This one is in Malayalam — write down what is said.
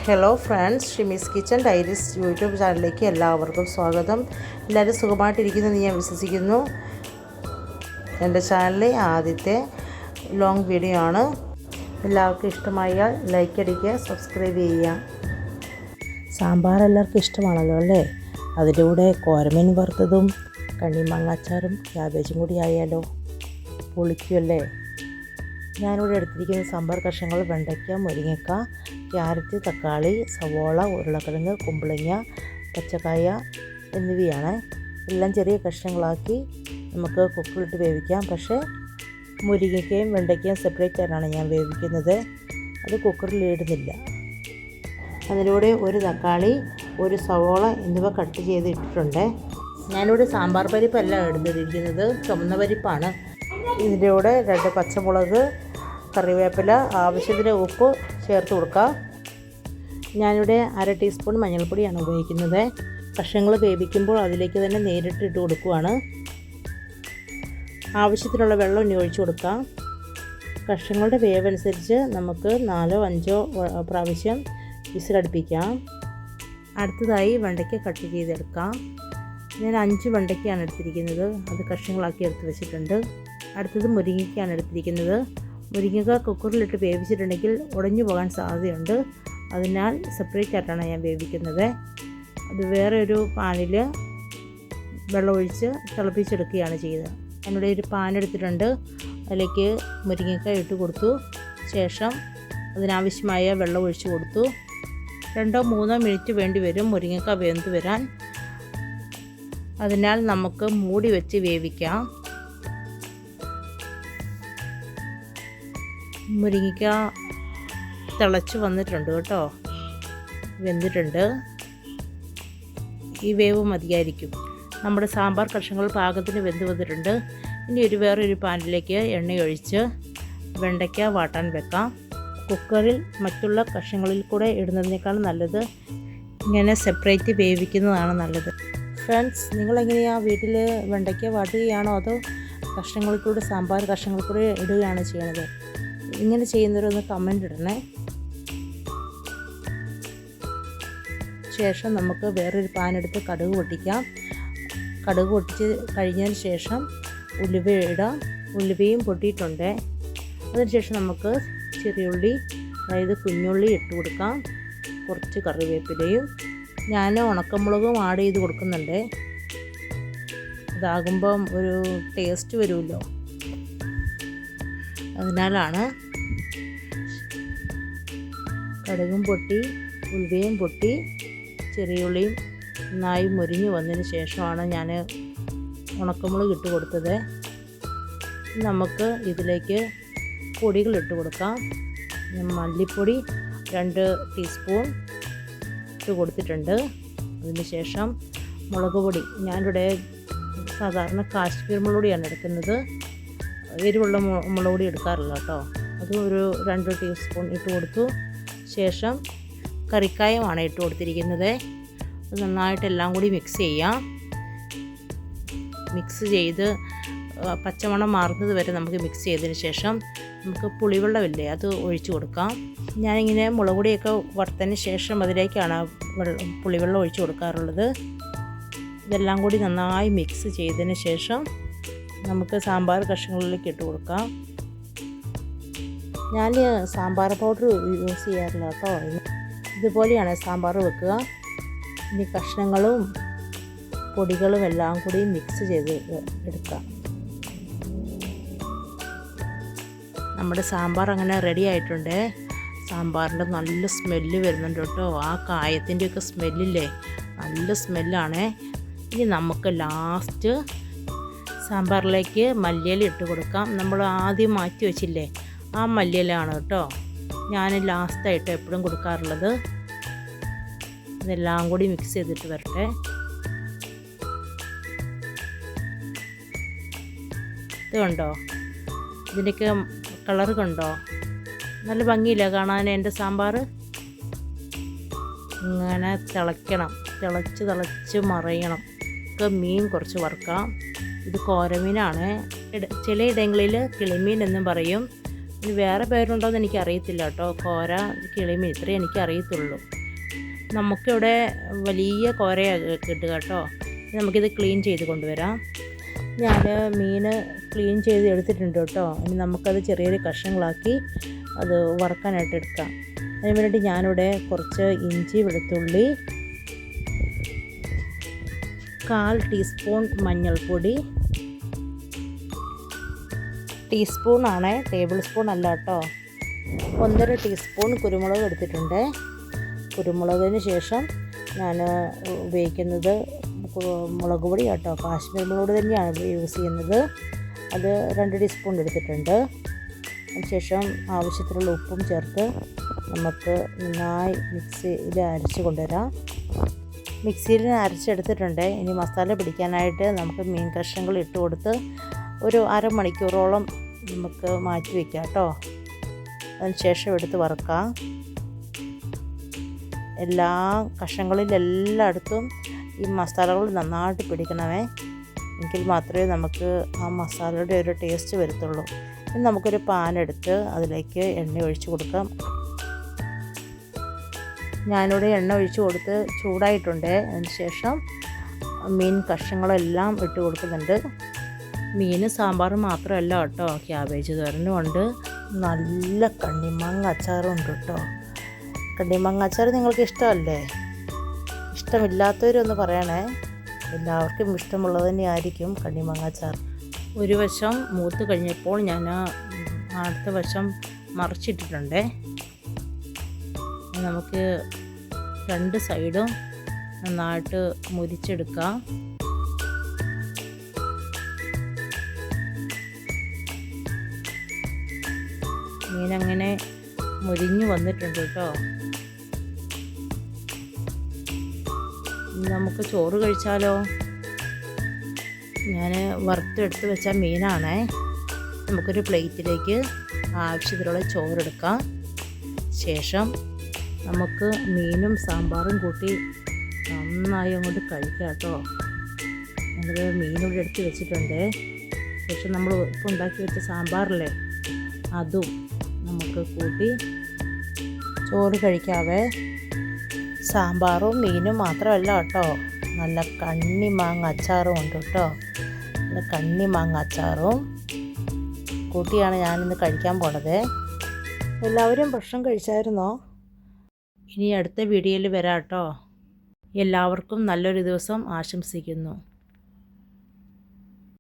Hello friends, Shimi's kitchen diaries YouTube ചാനലിലേക്ക് എല്ലാവർക്കും സ്വാഗതം. എല്ലാവരും സുഖമായിട്ടിരിക്കുന്നെന്ന് ഞാൻ വിശ്വസിക്കുന്നു. എൻ്റെ ചാനലിലെ ആദ്യത്തെ ലോങ് വീഡിയോ ആണ്. എല്ലാവർക്കും ഇഷ്ടമായാൽ ലൈക്ക് അടിക്കുക, സബ്സ്ക്രൈബ് ചെയ്യുക. സാമ്പാർ എല്ലാവർക്കും ഇഷ്ടമാണല്ലോ അല്ലേ? അതിൻ്റെ കൂടെ കോരമീൻ വറുത്തതും കണ്ണിമാങ്ങ അച്ചാറും ക്യാബേജും കൂടി ആയാലോ, പൊളിക്കുമല്ലേ? ഞാനിവിടെ എടുത്തിരിക്കുന്ന സാമ്പാർ കഷ്ണങ്ങൾ വെണ്ടയ്ക്ക, മുരിങ്ങക്ക, ക്യാരറ്റ്, തക്കാളി, സവോള, ഉരുളക്കിഴങ്ങ്, കുമ്പളങ്ങ, പച്ചക്കായ എന്നിവയാണ്. എല്ലാം ചെറിയ കഷ്ണങ്ങളാക്കി നമുക്ക് കുക്കറിലിട്ട് വേവിക്കാം. പക്ഷേ മുരിങ്ങയ്ക്കയും വെണ്ടയ്ക്കയും സെപ്പറേറ്റ് ആയിട്ടാണ് ഞാൻ വേവിക്കുന്നത്. അത് കുക്കറിൽ ഇടുന്നില്ല. അതിലൂടെ ഒരു തക്കാളി, ഒരു സവോള എന്നിവ കട്ട് ചെയ്ത് ഇട്ടിട്ടുണ്ട്. ഞാനിവിടെ സാമ്പാർ പരിപ്പല്ല എടുത്തിരിക്കുന്നത്, ചുമന്ന പരിപ്പാണ്. ഇതിൻ്റെ കൂടെ 2 പച്ചമുളക്, കറിവേപ്പില, ആവശ്യത്തിന് ഉപ്പ് ചേർത്ത് കൊടുക്കുക. ഞാനിവിടെ 1/2 ടീസ്പൂൺ മഞ്ഞൾപ്പൊടിയാണ് ഉപയോഗിക്കുന്നത്. കഷ്ണങ്ങൾ വേവിക്കുമ്പോൾ അതിലേക്ക് തന്നെ നേരിട്ട് ഇട്ട് കൊടുക്കുകയാണ്. ആവശ്യത്തിനുള്ള വെള്ളം ഇനി ഒഴിച്ചു കൊടുക്കാം. കഷ്ണങ്ങളുടെ വേവനുസരിച്ച് നമുക്ക് 4-5 പ്രാവശ്യം വിസിലടുപ്പിക്കാം. അടുത്തതായി വെണ്ടയ്ക്ക കട്ട് ചെയ്തെടുക്കാം. ഞാൻ 5 വെണ്ടയ്ക്കയാണ് എടുത്തിരിക്കുന്നത്. അത് കഷ്ണങ്ങളാക്കി എടുത്ത് വെച്ചിട്ടുണ്ട്. അടുത്തത് മുരിങ്ങയ്ക്കാണ് എടുത്തിരിക്കുന്നത്. മുരിങ്ങക്ക കുക്കറിലിട്ട് വേവിച്ചിട്ടുണ്ടെങ്കിൽ ഉടഞ്ഞു പോകാൻ സാധ്യതയുണ്ട്. അതിനാൽ സെപ്പറേറ്റ് ആയിട്ടാണ് ഞാൻ വേവിക്കുന്നത്. അത് വേറെ ഒരു പാനിൽ വെള്ളമൊഴിച്ച് തിളപ്പിച്ചെടുക്കുകയാണ് ചെയ്തത്. ഞാനിവിടെ ഒരു പാൻ എടുത്തിട്ടുണ്ട്. അതിലേക്ക് മുരിങ്ങക്ക ഇട്ട് കൊടുത്തു. ശേഷം അതിനാവശ്യമായ വെള്ളം ഒഴിച്ച് കൊടുത്തു. 2-3 മിനിറ്റ് വേണ്ടി വരും മുരിങ്ങക്ക വെന്ത് വരാൻ. അതിനാൽ നമുക്ക് മൂടി വെച്ച് വേവിക്കാം. മുരിങ്ങയ്ക്ക തിളച്ച് വന്നിട്ടുണ്ട് കേട്ടോ, വെന്തിട്ടുണ്ട്. ഈ വേവ് മതിയായിരിക്കും. നമ്മുടെ സാമ്പാർ കഷ്ണങ്ങൾ പാകത്തിന് വെന്ത് വന്നിട്ടുണ്ട്. ഇനി വേറൊരു പാനിലേക്ക് എണ്ണയൊഴിച്ച് വെണ്ടയ്ക്ക വാട്ടാൻ വെക്കാം. കുക്കറിൽ മറ്റുള്ള കഷ്ണങ്ങളിൽ കൂടെ ഇടുന്നതിനേക്കാൾ നല്ലത് ഇങ്ങനെ സെപ്പറേറ്റ് വേവിക്കുന്നതാണ് നല്ലത്. ഫ്രണ്ട്സ്, നിങ്ങളെങ്ങനെയാണ് വീട്ടിൽ വെണ്ടയ്ക്ക വാട്ടുകയാണോ അതോ കഷ്ണങ്ങളിൽ കൂടെ സാമ്പാർ കഷ്ണങ്ങളിൽ കൂടെ ഇടുകയാണോ ചെയ്യണത്? ഇങ്ങനെ ചെയ്യുന്നവരൊന്ന് കമൻ്റ് ഇടണേ. ശേഷം നമുക്ക് വേറൊരു പാനെടുത്ത് കടുക് പൊട്ടിക്കാം. കടുക് പൊട്ടിച്ച് കഴിഞ്ഞതിന് ശേഷം ഉലുവ ഇടാം. ഉലുവയും പൊട്ടിയിട്ടുണ്ട്. അതിനുശേഷം നമുക്ക് ചെറിയുള്ളി, അതായത് കുഞ്ഞുള്ളി ഇട്ട് കൊടുക്കാം. കുറച്ച് കറിവേപ്പിലയും ഞാൻ ഉണക്കമുളകും ആഡ് ചെയ്ത് കൊടുക്കുന്നുണ്ട്. ഇതാകുമ്പം ഒരു ടേസ്റ്റ് വരുമല്ലോ, അതിനാലാണ്. കടുകും പൊട്ടി, ഉലുവയും പൊട്ടി, ചെറിയുള്ളിയും നന്നായി മുരിഞ്ഞ് വന്നതിന് ശേഷമാണ് ഞാൻ ഉണക്കമുളക് ഇട്ട് കൊടുത്തത്. നമുക്ക് ഇതിലേക്ക് പൊടികൾ ഇട്ട് കൊടുക്കാം. മല്ലിപ്പൊടി 2 ടീസ്പൂൺ ഇട്ട് കൊടുത്തിട്ടുണ്ട്. അതിന് ശേഷം മുളക് പൊടി, ഞാനിവിടെ സാധാരണ കാശ്മീർ മുളക് പൊടിയാണ് എടുക്കുന്നത്. എരിവുള്ള മുളക് പൊടി എടുക്കാറില്ല കേട്ടോ. അത് ഒരു 2 ടീസ്പൂൺ ഇട്ട് കൊടുത്തു. ശേഷം കറിക്കായമാണ് ഇട്ട് കൊടുത്തിരിക്കുന്നത്. അത് നന്നായിട്ട് എല്ലാം കൂടി മിക്സ് ചെയ്യാം. മിക്സ് ചെയ്ത് പച്ചമണം മാറുന്നത് വരെ നമുക്ക് മിക്സ് ചെയ്തതിന് ശേഷം നമുക്ക് പുളിവെള്ളമില്ലേ, അത് ഒഴിച്ചു കൊടുക്കാം. ഞാനിങ്ങനെ മുളക് പൊടിയൊക്കെ വറുത്തതിന് ശേഷം അതിലേക്കാണ് പുളിവെള്ളം ഒഴിച്ചു കൊടുക്കാറുള്ളത്. ഇതെല്ലാം കൂടി നന്നായി മിക്സ് ചെയ്തതിന് ശേഷം നമുക്ക് സാമ്പാർ കഷ്ണങ്ങളിലേക്ക് ഇട്ട് കൊടുക്കാം. ഞാൻ സാമ്പാർ പൗഡർ യൂസ് ചെയ്യാറില്ല കേട്ടോ. ഇതുപോലെയാണ് സാമ്പാർ വെക്കുക. ഇനി കഷ്ണങ്ങളും പൊടികളും എല്ലാം കൂടി മിക്സ് ചെയ്ത് എടുക്കാം. നമ്മുടെ സാമ്പാർ അങ്ങനെ റെഡി ആയിട്ടുണ്ട്. സാമ്പാറിൻ്റെ നല്ല സ്മെല്ല് വരുന്നുണ്ട് കേട്ടോ. ആ കായത്തിൻ്റെയൊക്കെ സ്മെല്ലില്ലേ, നല്ല സ്മെല്ലാണ്. ഇനി നമുക്ക് ലാസ്റ്റ് സാമ്പാറിലേക്ക് മല്ലിയില ഇട്ട് കൊടുക്കാം. നമ്മൾ ആദ്യം മാറ്റി വെച്ചില്ലേ, ആ മല്ലിയിലാണ് കേട്ടോ ഞാൻ ലാസ്റ്റായിട്ട് എപ്പോഴും കൊടുക്കാറുള്ളത്. ഇതെല്ലാം കൂടി മിക്സ് ചെയ്തിട്ട് വരട്ടെ. ഇത് കണ്ടോ, ഇതിൻ്റെയൊക്കെ കളർ കണ്ടോ, നല്ല ഭംഗിയില്ല കാണാൻ എൻ്റെ സാമ്പാർ. ഇങ്ങനെ തിളയ്ക്കണം, തിളച്ച് മറിയണം. ഒക്കെ മീൻ കുറച്ച് വറുക്കാം. ഇത് കോരമീനാണ്. ചിലയിടങ്ങളിൽ കിളിമീൻ എന്നും പറയും. ഇനി വേറെ പേരുണ്ടോയെന്ന് എനിക്കറിയത്തില്ല കേട്ടോ. കോര, കിളിമീൻ ഇത്രയും എനിക്കറിയത്തുള്ളൂ. നമുക്കിവിടെ വലിയ കോരയാണ് കിട്ടുക കേട്ടോ. നമുക്കിത് ക്ലീൻ ചെയ്ത് കൊണ്ടുവരാം. ഞാൻ മീൻ ക്ലീൻ ചെയ്ത് എടുത്തിട്ടുണ്ട് കേട്ടോ. ഇനി നമുക്കത് ചെറിയൊരു കഷ്ണങ്ങളാക്കി അത് വറുക്കാനായിട്ട് എടുക്കാം. അതിന് വേണ്ടി ഞാനിവിടെ കുറച്ച് ഇഞ്ചി, വെളുത്തുള്ളി, 1/4 ടീസ്പൂൺ മഞ്ഞൾപ്പൊടി, ടീസ്പൂണാണ്, ടേബിൾ സ്പൂൺ അല്ല കേട്ടോ, 1.5 ടീസ്പൂൺ കുരുമുളക് എടുത്തിട്ടുണ്ട്. കുരുമുളകിന് ശേഷം ഞാൻ ഉപയോഗിക്കുന്നത് മുളക് പൊടി കേട്ടോ. കാശ്മീർ മുളക് പൊടി തന്നെയാണ് യൂസ് ചെയ്യുന്നത്. അത് 2 ടീസ്പൂൺ എടുത്തിട്ടുണ്ട്. അതിനുശേഷം ആവശ്യത്തിനുള്ള ഉപ്പും ചേർത്ത് നമുക്ക് നന്നായി മിക്സിയിൽ അരച്ച് കൊണ്ടുവരാം. മിക്സിയിൽ അരച്ചെടുത്തിട്ടുണ്ട്. ഇനി മസാല പിടിക്കാനായിട്ട് നമുക്ക് മീൻ കഷ്ണങ്ങൾ ഇട്ട് കൊടുത്ത് ഒരു അരമണിക്കൂറോളം നമുക്ക് മാറ്റി വയ്ക്കാം കേട്ടോ. അതിനുശേഷം എടുത്ത് വറുക്കാം. എല്ലാ കഷ്ണങ്ങളിലെല്ലായിടത്തും ഈ മസാലകൾ നന്നായിട്ട് പിടിക്കണമേ. എങ്കിൽ മാത്രമേ നമുക്ക് ആ മസാലയുടെ ഒരു ടേസ്റ്റ് വരത്തുള്ളൂ. ഇനി നമുക്കൊരു പാൻ എടുത്ത് അതിലേക്ക് എണ്ണ ഒഴിച്ച് കൊടുക്കാം. ഞാനിവിടെ എണ്ണ ഒഴിച്ച് കൊടുത്ത് ചൂടായിട്ടുണ്ട്. അതിന് ശേഷം മീൻ കഷ്ണങ്ങളെല്ലാം ഇട്ട് കൊടുക്കുന്നുണ്ട്. മീൻ സാമ്പാർ മാത്രമല്ല കേട്ടോ, ക്യാബേജ് തോരനും ഉണ്ട്, നല്ല കണ്ണിമാങ്ങ അച്ചാറും ഉണ്ട് കേട്ടോ. കണ്ണിമാങ്ങ അച്ചാർ നിങ്ങൾക്ക് ഇഷ്ടമല്ലേ? ഇഷ്ടമില്ലാത്തവരൊന്ന് പറയണേ. എല്ലാവർക്കും ഇഷ്ടമുള്ളത് തന്നെയായിരിക്കും കണ്ണിമാങ്ങ അച്ചാർ. ഒരു വശം മൂത്ത് കഴിഞ്ഞപ്പോൾ ഞാൻ അടുത്ത വശം മറിച്ചിട്ടിട്ടുണ്ട്. നമുക്ക് 2 സൈഡും നന്നായിട്ട് മുരിച്ചെടുക്കാം. മീനങ്ങനെ മുരിഞ്ഞു വന്നിട്ടുണ്ട് കേട്ടോ. നമുക്ക് ചോറ് കഴിച്ചാലോ? ഞാൻ വറുത്തെടുത്ത് വെച്ച മീനാണേ. നമുക്കൊരു പ്ലേറ്റിലേക്ക് ആവശ്യത്തിലുള്ള ചോറെടുക്കാം. ശേഷം നമുക്ക് മീനും സാമ്പാറും കൂട്ടി നന്നായി അങ്ങോട്ട് കഴിക്കാം കേട്ടോ. ഞങ്ങൾ മീനൂടെ എടുത്ത് വെച്ചിട്ടുണ്ട്. ശേഷം നമ്മൾ ഇപ്പോൾ ഉണ്ടാക്കി വെച്ച സാമ്പാറില്ലേ, അതും നമുക്ക് കൂട്ടി ചോറ് കഴിക്കാവേ. സാമ്പാറും മീനും മാത്രമല്ല കേട്ടോ, നല്ല കണ്ണിമാങ്ങ അച്ചാറും ഉണ്ട് കേട്ടോ. നല്ല കണ്ണിമാങ്ങ അച്ചാറും കൂട്ടിയാണ് ഞാനിന്ന് കഴിക്കാൻ പോണത്. എല്ലാവരും ഭക്ഷണം കഴിച്ചായിരുന്നോ? ഇനി അടുത്ത വീഡിയോയിൽ വരാം കേട്ടോ. എല്ലാവർക്കും നല്ലൊരു ദിവസം ആശംസിക്കുന്നു.